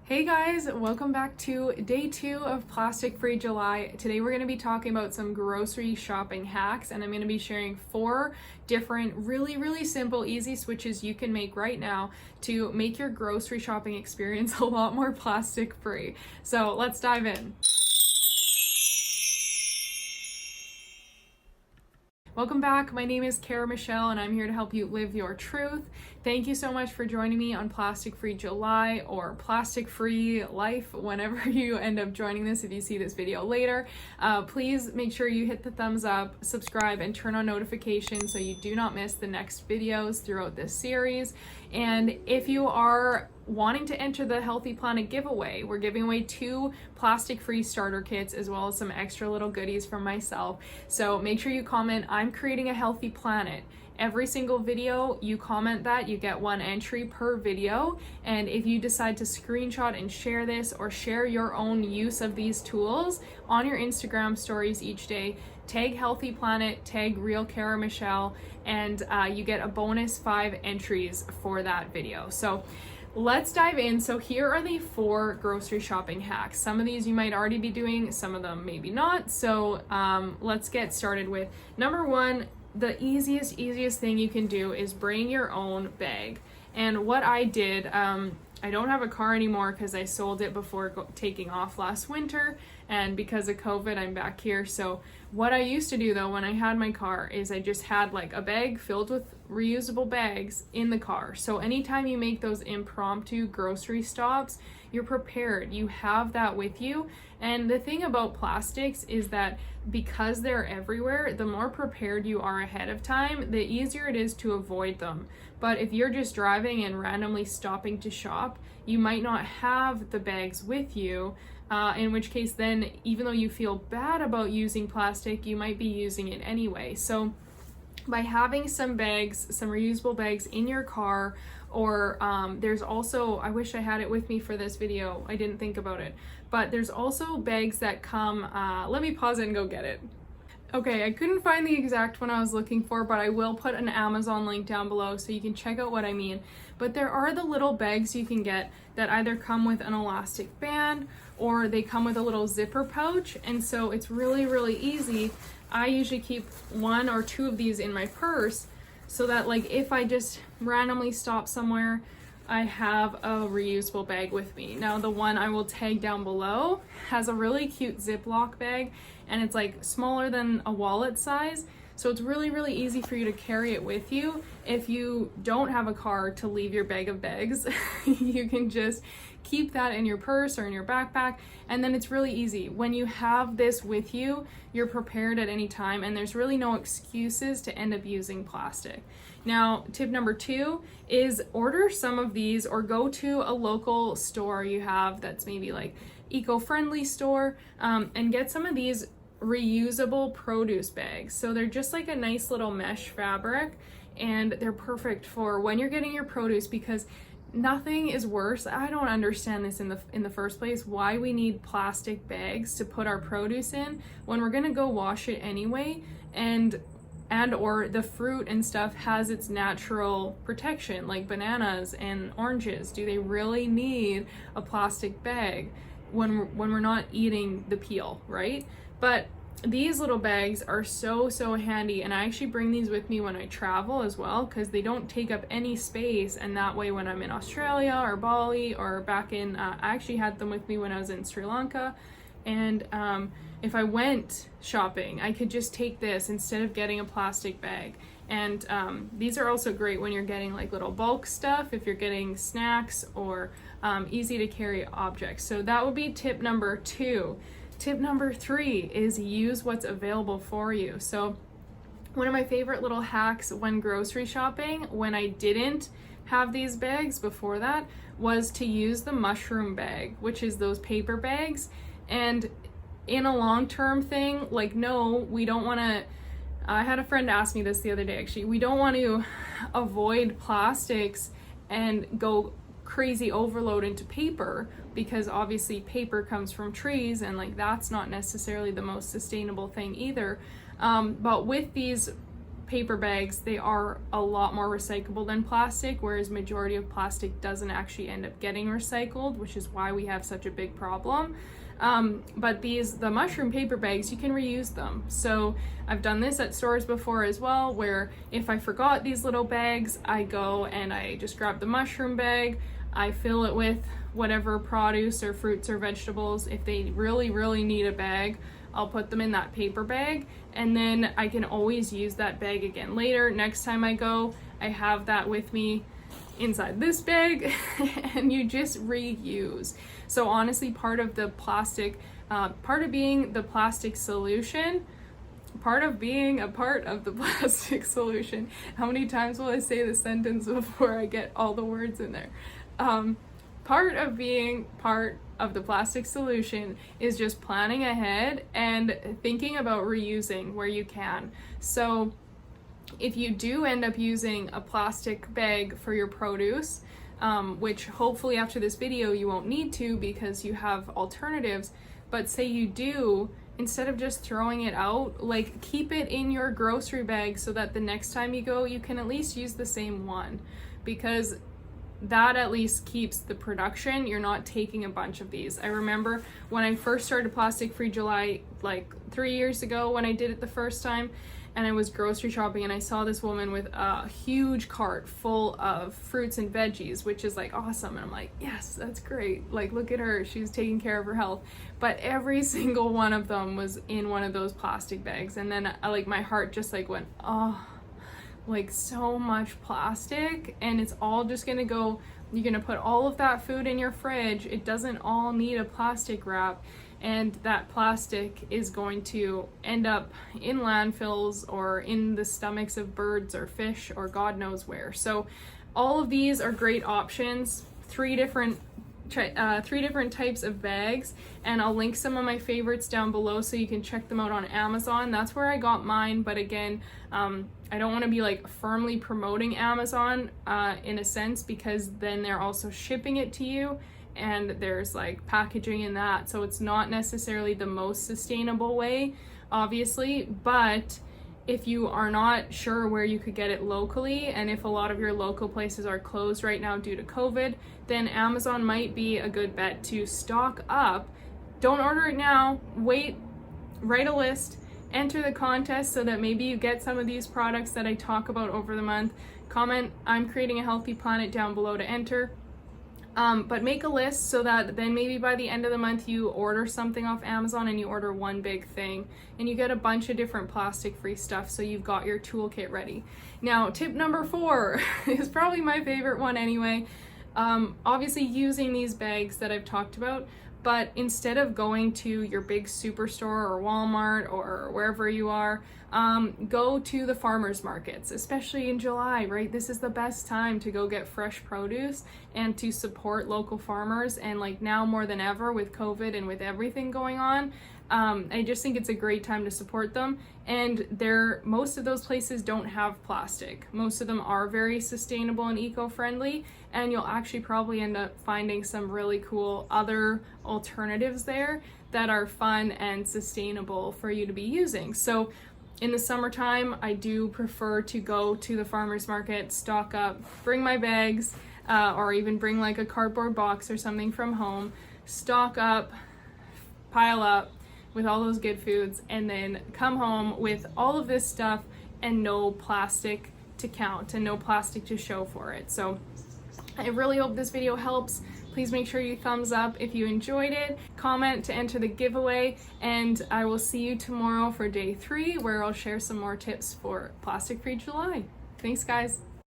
Hey guys, welcome back to day 2 of Plastic Free July. Today we're going to be talking about some grocery shopping hacks, and I'm going to be sharing 4 different really simple easy switches you can make right now to make your grocery shopping experience a lot more plastic free. So let's dive in. Welcome back. My name is Cara Michelle and I'm here to help you live your truth. Thank you so much for joining me on Plastic Free July or Plastic Free Life, whenever you end up joining this. If you see this video later, please make sure you hit the thumbs up, subscribe, and turn on notifications so you do not miss the next videos throughout this series. And if you are wanting to enter the Healthy Planet giveaway, we're giving away 2 plastic-free starter kits as well as some extra little goodies from myself. So make sure you comment, "I'm creating a healthy planet." Every single video you comment that, you get 1 entry per video. And if you decide to screenshot and share this or share your own use of these tools on your Instagram stories each day, tag Healthy Planet, tag Real Cara Michelle, and you get a bonus 5 entries for that video. So let's dive in. So here are the 4 grocery shopping hacks. Some of these you might already be doing, some of them maybe not. So let's get started with number 1. The easiest thing you can do is bring your own bag. And what I did, I don't have a car anymore because I sold it before taking off last winter, and because of COVID I'm back here. So what I used to do though when I had my car is I just had like a bag filled with reusable bags in the car. So anytime you make those impromptu grocery stops, you're prepared, you have that with you. And the thing about plastics is that because they're everywhere, the more prepared you are ahead of time, the easier it is to avoid them. But if you're just driving and randomly stopping to shop, you might not have the bags with you, in which case then, even though you feel bad about using plastic, you might be using it anyway. So by having some bags, some reusable bags in your car, or there's also, I wish I had it with me for this video, I didn't think about it, but there's also bags that come, let me pause it and go get it. Okay, I couldn't find the exact one I was looking for, but I will put an Amazon link down below so you can check out what I mean. But there are the little bags you can get that either come with an elastic band or they come with a little zipper pouch, and so it's really easy. I usually keep 1 or 2 of these in my purse so that like if I just randomly stop somewhere, I have a reusable bag with me. Now the one I will tag down below has a really cute Ziploc bag, and it's like smaller than a wallet size. So it's really easy for you to carry it with you. If you don't have a car to leave your bag of bags, you can just keep that in your purse or in your backpack, and then it's really easy. When you have this with you, you're prepared at any time, and there's really no excuses to end up using plastic. Now, tip number 2 is order some of these or go to a local store you have that's maybe like eco-friendly store, and get some of these reusable produce bags. So they're just like a nice little mesh fabric, and they're perfect for when you're getting your produce, because nothing is worse. I don't understand this in the first place, why we need plastic bags to put our produce in when we're gonna go wash it anyway, and or the fruit and stuff has its natural protection, like bananas and oranges. Do they really need a plastic bag when we're not eating the peel, right? But these little bags are so handy, and I actually bring these with me when I travel as well, because they don't take up any space, and that way when I'm in Australia or Bali or back in, I actually had them with me when I was in Sri Lanka, and if I went shopping, I could just take this instead of getting a plastic bag. And these are also great when you're getting like little bulk stuff, if you're getting snacks or easy to carry objects. So that would be tip number 2. Tip number 3 is use what's available for you. So one of my favorite little hacks when grocery shopping, when I didn't have these bags before that, was to use the mushroom bag, which is those paper bags. And in a long-term thing, like, no, we don't want to, I had a friend ask me this the other day actually, we don't want to avoid plastics and go crazy overload into paper, because obviously paper comes from trees, and like that's not necessarily the most sustainable thing either. But with these paper bags, they are a lot more recyclable than plastic, whereas majority of plastic doesn't actually end up getting recycled, which is why we have such a big problem. But the mushroom paper bags, you can reuse them. So I've done this at stores before as well, where if I forgot these little bags, I go and I just grab the mushroom bag, I fill it with whatever produce or fruits or vegetables. If they really, really need a bag, I'll put them in that paper bag, and then I can always use that bag again later. Next time I go, I have that with me inside this bag, and you just reuse. So honestly, part of being the plastic solution, how many times will I say the sentence before I get all the words in there? Part of being part of the plastic solution is just planning ahead and thinking about reusing where you can. So if you do end up using a plastic bag for your produce, which hopefully after this video you won't need to because you have alternatives, but say you do, instead of just throwing it out, like keep it in your grocery bag so that the next time you go, you can at least use the same one, because that at least keeps the production. You're not taking a bunch of these. I remember when I first started Plastic Free July, like 3 years ago when I did it the first time, and I was grocery shopping and I saw this woman with a huge cart full of fruits and veggies, which is like awesome. And I'm like, yes, that's great. Like, look at her, she's taking care of her health. But every single one of them was in one of those plastic bags. And then like my heart just like went, oh, like so much plastic, and it's all just gonna go, you're gonna put all of that food in your fridge. It doesn't all need a plastic wrap, and that plastic is going to end up in landfills or in the stomachs of birds or fish or God knows where. So all of these are great options. Three different types of bags, and I'll link some of my favorites down below so you can check them out on Amazon. That's where I got mine, but again, I don't want to be like firmly promoting Amazon in a sense, because then they're also shipping it to you and there's like packaging in that, so it's not necessarily the most sustainable way, obviously. But if you are not sure where you could get it locally, and if a lot of your local places are closed right now due to COVID, then Amazon might be a good bet to stock up. Don't order it now, wait, write a list, enter the contest so that maybe you get some of these products that I talk about over the month. Comment, I'm creating a healthy planet down below to enter. But make a list so that then maybe by the end of the month you order something off Amazon and you order one big thing and you get a bunch of different plastic free stuff, so you've got your toolkit ready. Now, tip number 4 is probably my favorite one anyway. Obviously using these bags that I've talked about, but instead of going to your big superstore or Walmart or wherever you are, go to the farmers markets, especially in July, right? This is the best time to go get fresh produce and to support local farmers. And like now more than ever with COVID and with everything going on, I just think it's a great time to support them. And most of those places don't have plastic. Most of them are very sustainable and eco-friendly, and you'll actually probably end up finding some really cool other alternatives there that are fun and sustainable for you to be using. So in the summertime, I do prefer to go to the farmer's market, stock up, bring my bags, or even bring like a cardboard box or something from home, stock up, pile up with all those good foods, and then come home with all of this stuff and no plastic to count and no plastic to show for it. So I really hope this video helps. Please make sure you thumbs up if you enjoyed it, comment to enter the giveaway, and I will see you tomorrow for day 3, where I'll share some more tips for Plastic Free July. Thanks, guys.